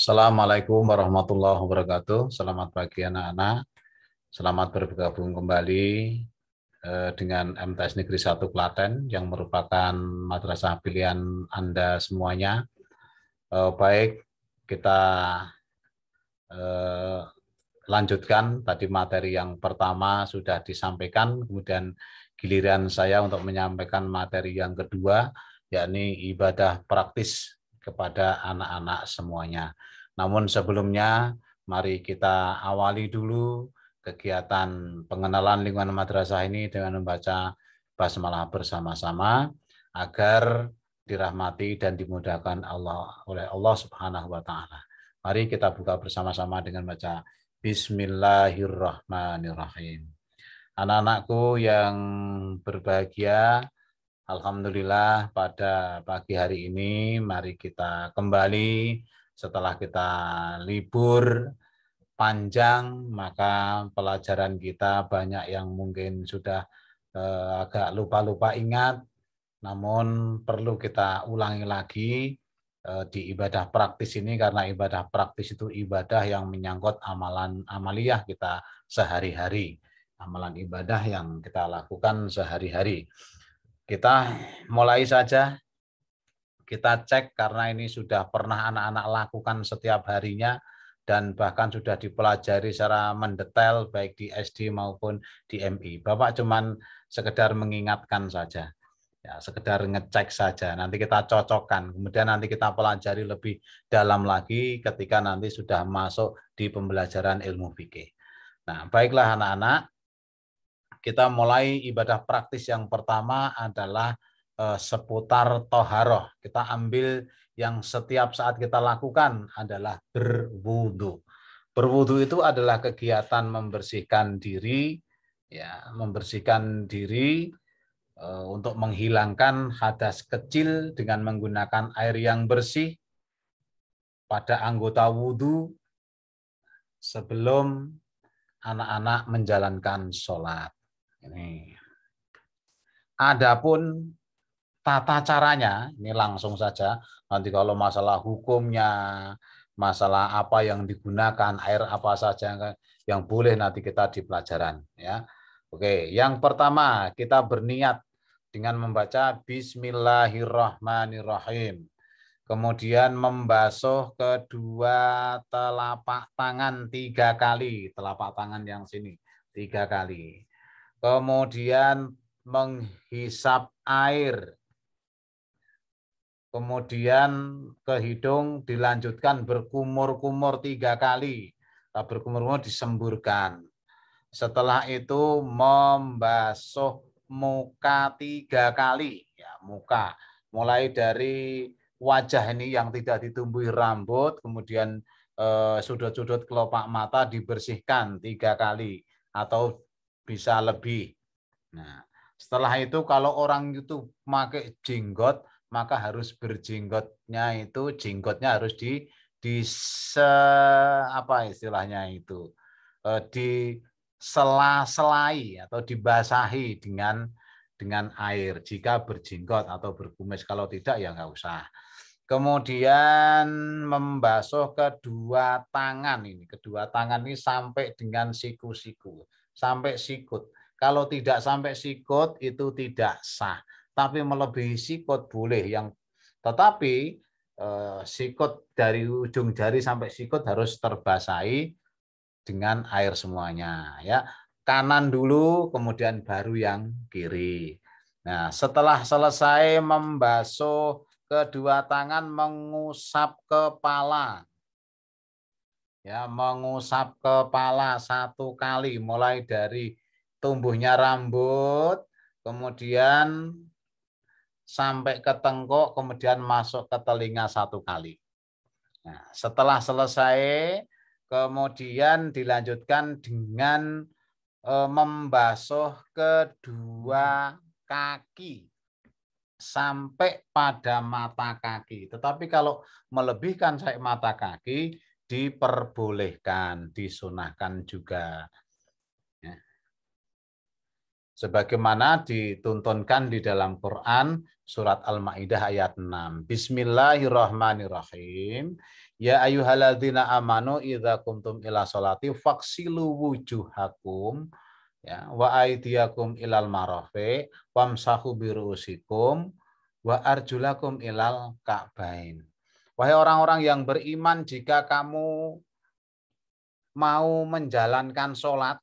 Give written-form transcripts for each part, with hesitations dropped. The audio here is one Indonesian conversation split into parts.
Assalamualaikum warahmatullahi wabarakatuh. Selamat pagi anak-anak. Selamat bergabung kembali dengan MTS Negeri 1 Klaten yang merupakan madrasah pilihan Anda semuanya. Baik, kita lanjutkan. Tadi materi yang pertama sudah disampaikan, kemudian giliran saya untuk menyampaikan materi yang kedua, yakni ibadah praktis kepada anak-anak semuanya. Namun sebelumnya, mari kita awali dulu kegiatan pengenalan lingkungan madrasah ini dengan membaca basmalah bersama-sama agar dirahmati dan dimudahkan oleh Allah Subhanahu wa taala. Mari kita buka bersama-sama dengan baca Bismillahirrahmanirrahim. Anak-anakku yang berbahagia, alhamdulillah pada pagi hari ini mari kita kembali setelah kita libur panjang, maka pelajaran kita banyak yang mungkin sudah agak lupa-lupa ingat, namun perlu kita ulangi lagi di ibadah praktis ini, karena ibadah praktis itu ibadah yang menyangkut amalan amaliyah kita sehari-hari, amalan ibadah yang kita lakukan sehari-hari. Kita mulai saja, kita cek karena ini sudah pernah anak-anak lakukan setiap harinya dan bahkan sudah dipelajari secara mendetail baik di SD maupun di MI. Bapak cuman sekedar mengingatkan saja. Ya, sekedar ngecek saja. Nanti kita cocokkan. Kemudian nanti kita pelajari lebih dalam lagi ketika nanti sudah masuk di pembelajaran ilmu fikih. Nah, baiklah anak-anak. Kita mulai ibadah praktis yang pertama adalah seputar toharoh. Kita ambil yang setiap saat kita lakukan adalah berwudu. Berwudu itu adalah kegiatan membersihkan diri, ya, membersihkan diri untuk menghilangkan hadas kecil dengan menggunakan air yang bersih pada anggota wudhu sebelum anak-anak menjalankan sholat. Ini. Adapun tata caranya, ini langsung saja. Nanti kalau masalah hukumnya, masalah apa yang digunakan, air apa saja yang boleh nanti kita di pelajaran. Ya. Oke, yang pertama kita berniat dengan membaca Bismillahirrahmanirrahim. Kemudian membasuh kedua telapak tangan 3 kali, telapak tangan yang sini 3 kali. Kemudian menghisap air. Kemudian ke hidung dilanjutkan berkumur-kumur 3 kali. Berkumur-kumur disemburkan. Setelah itu membasuh muka 3 kali. Ya, muka. Mulai dari wajah ini yang tidak ditumbuhi rambut, kemudian sudut-sudut kelopak mata dibersihkan 3 kali atau bisa lebih. Nah, setelah itu kalau orang itu pakai jenggot, maka harus berjenggotnya itu jenggotnya harus apa istilahnya itu di sela-selai atau dibasahi dengan air jika berjenggot atau berkumis. Kalau tidak ya nggak usah. Kemudian membasuh kedua tangan ini. Kedua tangan ini sampai dengan siku-siku, sampai sikut. Kalau tidak sampai sikut itu tidak sah. Tapi melebihi sikut boleh. Tetapi sikut dari ujung jari sampai sikut harus terbasahi dengan air semuanya. Ya, kanan dulu, kemudian baru yang kiri. Nah, setelah selesai membasuh kedua tangan, mengusap kepala. Ya, mengusap kepala 1 kali, mulai dari tumbuhnya rambut, kemudian sampai ke tengkuk, kemudian masuk ke telinga 1 kali. Nah, setelah selesai, kemudian dilanjutkan dengan membasuh kedua kaki sampai pada mata kaki. Tetapi kalau melebihkan sampai mata kaki, diperbolehkan, disunahkan juga. sebagaimana dituntunkan di dalam Quran surat Al-Maidah ayat 6. Bismillahirrahmanirrahim. Ya ayyuhalladzina amanu idza kuntum ila sholati faghsilu wujuhakum ya wa aydiyakum ilal marafiq wamsahu birusikum wa arjulakum ilal ka'bain. Wahai orang-orang yang beriman, jika kamu mau menjalankan sholat,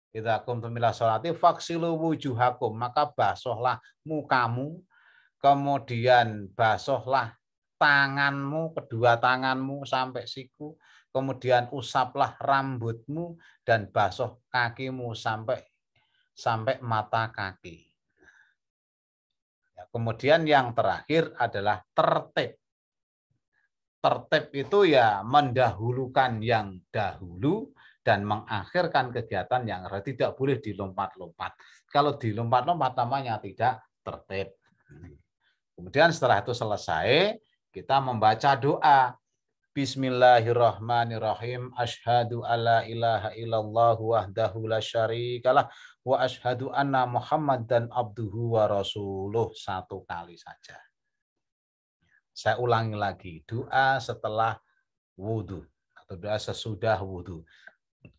idza kuntum ila sholati faghsilu wujuhakum, maka basuhlah mukamu, kemudian basuhlah tanganmu, kedua tanganmu sampai siku, kemudian usaplah rambutmu dan basuh kakimu sampai mata kaki. Ya, kemudian yang terakhir adalah tertib. Tertib itu ya mendahulukan yang dahulu dan mengakhirkan kegiatan yang tidak boleh dilompat-lompat. Kalau dilompat-lompat namanya tidak tertib. Kemudian setelah itu selesai, kita membaca doa. Bismillahirrahmanirrahim. Asyhadu alla ilaha illallah wahdahu la syarikalah wa asyhadu anna Muhammadan abduhu wa rasuluh. Satu kali saja. Saya ulangi lagi, doa setelah wudhu atau doa sesudah wudhu.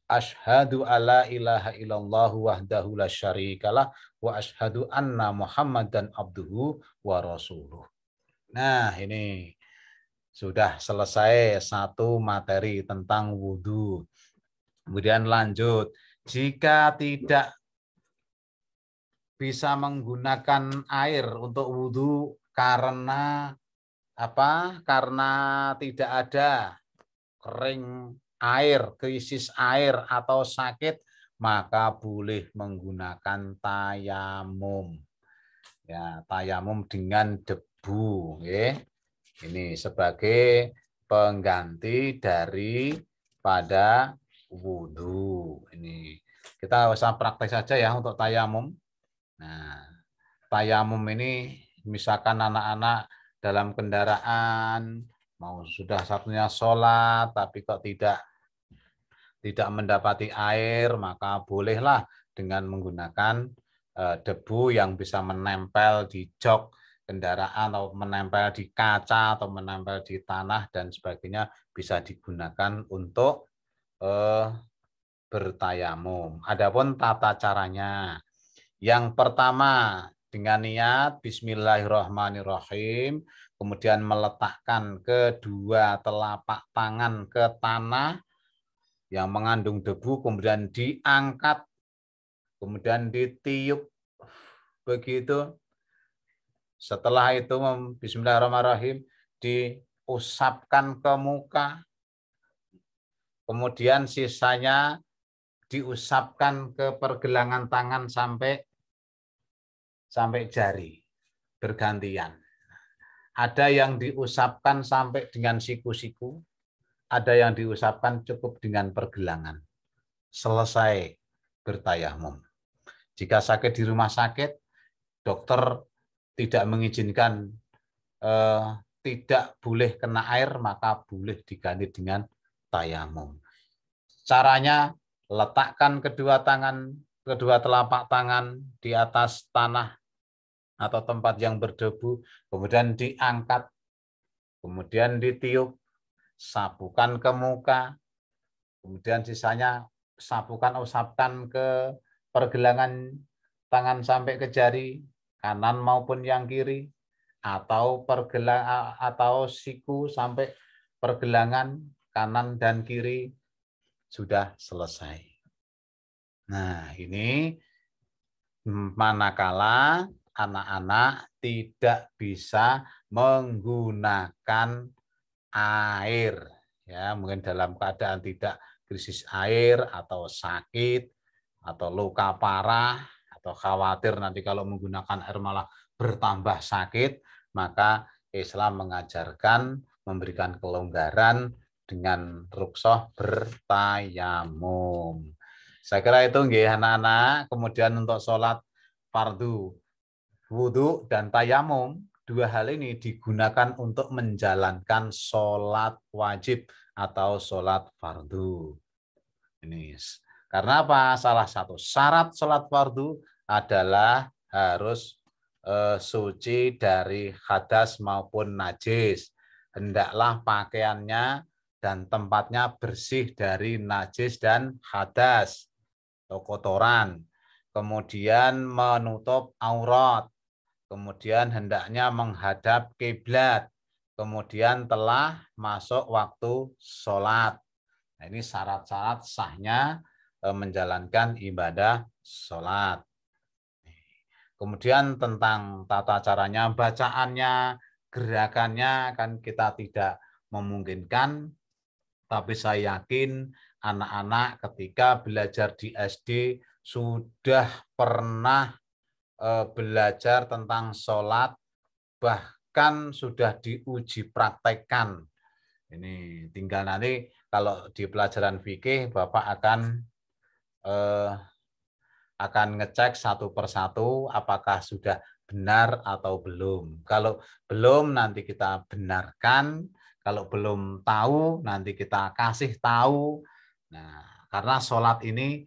Asyhadu alla ilaha illallah wahdahu la syarikalah wa asyhadu anna Muhammadan abduhu wa rasuluh. Nah, ini sudah selesai satu materi tentang wudhu. Kemudian lanjut, jika tidak bisa menggunakan air untuk wudhu karena apa? Karena tidak ada kering air, krisis air atau sakit, maka boleh menggunakan tayamum. Ya, tayamum dengan debu, ya. Ini sebagai pengganti daripada wudhu. Ini kita usah praktek saja ya untuk tayamum. Nah, tayamum ini misalkan anak-anak dalam kendaraan, mau sudah satunya sholat, tapi kok tidak mendapati air, maka bolehlah dengan menggunakan debu yang bisa menempel di jok kendaraan atau menempel di kaca atau menempel di tanah dan sebagainya, bisa digunakan untuk bertayamum. Adapun tata caranya, yang pertama dengan niat Bismillahirrahmanirrahim, kemudian meletakkan kedua telapak tangan ke tanah yang mengandung debu, kemudian diangkat, kemudian ditiup begitu. Setelah itu Bismillahirrahmanirrahim diusapkan ke muka, kemudian sisanya diusapkan ke pergelangan tangan sampai jari bergantian. Ada yang diusapkan sampai dengan siku-siku, ada yang diusapkan cukup dengan pergelangan. Selesai bertayamum. Jika sakit di rumah sakit, dokter tidak mengizinkan tidak boleh kena air, maka boleh diganti dengan tayamum. Caranya, letakkan kedua telapak tangan di atas tanah atau tempat yang berdebu, kemudian diangkat, kemudian ditiup, sapukan ke muka, kemudian sisanya usapkan ke pergelangan tangan sampai ke jari kanan maupun yang kiri, atau siku sampai pergelangan kanan dan kiri, sudah selesai. Nah, ini manakala anak-anak tidak bisa menggunakan air, ya mungkin dalam keadaan tidak krisis air atau sakit atau luka parah atau khawatir nanti kalau menggunakan air malah bertambah sakit, maka Islam mengajarkan memberikan kelonggaran dengan rukhsah bertayamum. Saya kira itu nggih anak-anak. Kemudian untuk sholat fardu, wudhu dan tayamum, dua hal ini digunakan untuk menjalankan sholat wajib atau sholat fardu. Ini Karena apa? Salah satu syarat sholat fardu adalah harus suci dari hadas maupun najis. Hendaklah pakaiannya dan tempatnya bersih dari najis dan hadas atau kotoran. Kemudian menutup aurat. Kemudian hendaknya menghadap kiblat. Kemudian telah masuk waktu sholat. Nah, ini syarat-syarat sahnya menjalankan ibadah sholat. Kemudian tentang tata caranya, bacaannya, gerakannya kan kita tidak memungkinkan, tapi saya yakin anak-anak ketika belajar di SD sudah pernah belajar tentang sholat, bahkan sudah diuji praktekkan. Ini tinggal nanti kalau di pelajaran fikih Bapak akan ngecek satu persatu apakah sudah benar atau belum. Kalau belum nanti kita benarkan, kalau belum tahu nanti kita kasih tahu. Nah, karena sholat ini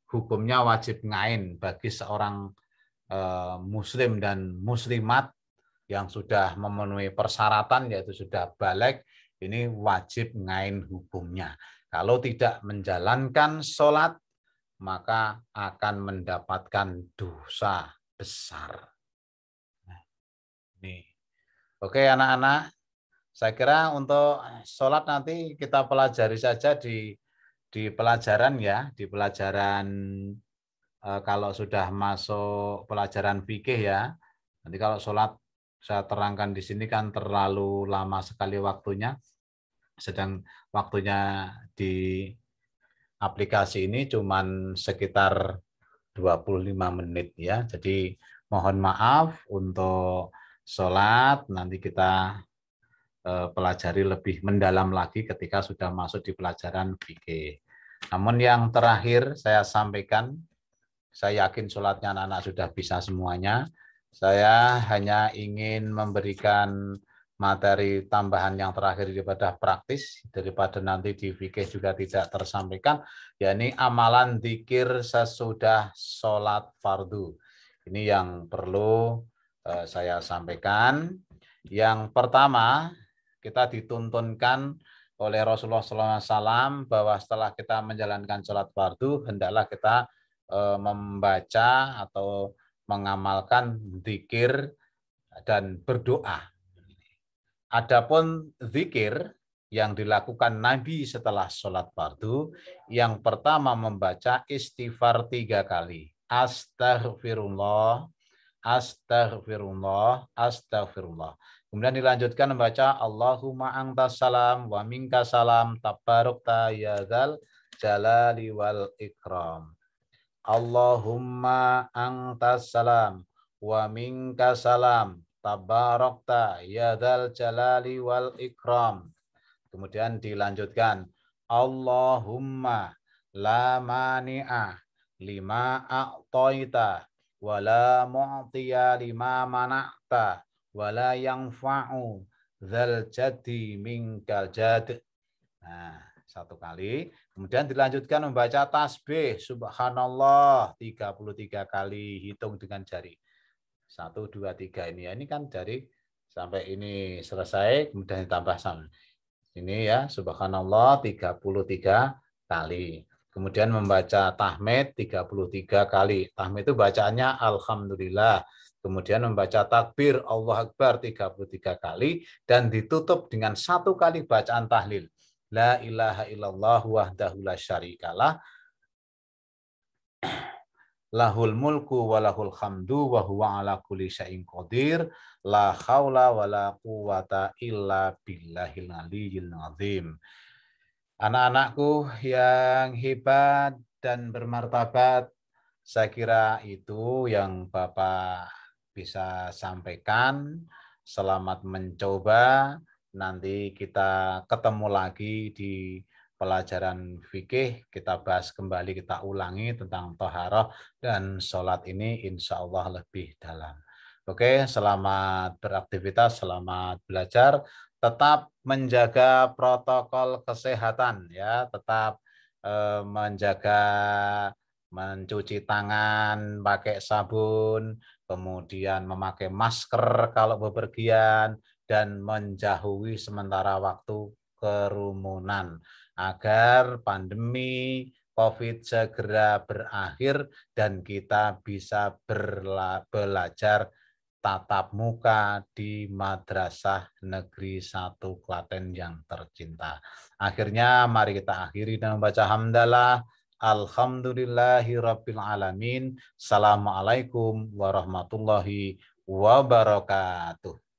hukumnya wajib ngain bagi seorang muslim dan muslimat yang sudah memenuhi persyaratan yaitu sudah balik, ini wajib ngain hukumnya. Kalau tidak menjalankan sholat, maka akan mendapatkan dosa besar. Nah, ini. Oke anak-anak, saya kira untuk sholat nanti kita pelajari saja di pelajaran ya, di pelajaran kalau sudah masuk pelajaran fikih ya. Nanti kalau sholat saya terangkan di sini kan terlalu lama sekali waktunya. Sedang waktunya di aplikasi ini cuman sekitar 25 menit ya. Jadi mohon maaf untuk sholat nanti kita pelajari lebih mendalam lagi ketika sudah masuk di pelajaran fikih. Namun yang terakhir saya sampaikan, saya yakin sholatnya anak-anak sudah bisa semuanya. Saya hanya ingin memberikan materi tambahan yang terakhir daripada praktis, daripada nanti di fikih juga tidak tersampaikan, yakni amalan dzikir sesudah sholat fardu. Ini yang perlu saya sampaikan. Yang pertama, kita dituntunkan oleh Rasulullah SAW bahwa setelah kita menjalankan sholat fardu, hendaklah kita membaca atau mengamalkan dzikir dan berdoa. Adapun zikir yang dilakukan Nabi setelah sholat fardu, yang pertama membaca istighfar 3 kali. Astaghfirullah, astaghfirullah, astaghfirullah. Kemudian dilanjutkan membaca Allahumma antas salam wa minka salam tabarukta ya dzal jalali wal ikram. Allahumma antas salam wa minka salam tabarakta ya dzal jalali wal ikram. Kemudian dilanjutkan Allahumma la mani'a lima a'taita wa la mu'tiya lima mana'ta wa la yanfa'u dzal jaddi minkal jad. Nah, 1 kali. Kemudian dilanjutkan membaca tasbih subhanallah 33 kali, hitung dengan jari. 1, 2, 3 ini ya. Ini kan jari sampai ini selesai, kemudian ditambah sama. Ini ya, subhanallah 33 kali. Kemudian membaca tahmid 33 kali. Tahmid itu bacaannya alhamdulillah. Kemudian membaca takbir Allah Akbar 33 kali dan ditutup dengan 1 kali bacaan tahlil. La ilaha illallah wahdahu la syarikalah lahul mulku wa lahul hamdu wa huwa ala kulli syai'in qadir la haula wa la quwata illa billahil aliyyil azim. Anak-anakku yang hebat dan bermartabat, saya kira itu yang Bapak bisa sampaikan. Selamat mencoba. Nanti kita ketemu lagi di pelajaran fikih. Kita bahas kembali, kita ulangi tentang toharoh dan sholat ini insya Allah lebih dalam. Oke, selamat beraktivitas, selamat belajar. Tetap menjaga protokol kesehatan ya, tetap menjaga mencuci tangan pakai sabun, kemudian memakai masker kalau bepergian, dan menjauhi sementara waktu kerumunan agar pandemi COVID segera berakhir dan kita bisa belajar tatap muka di Madrasah Negeri 1 Klaten yang tercinta. Akhirnya mari kita akhiri dengan membaca hamdalah. Alhamdulillahirabbil alamin. Assalamualaikum warahmatullahi wabarakatuh.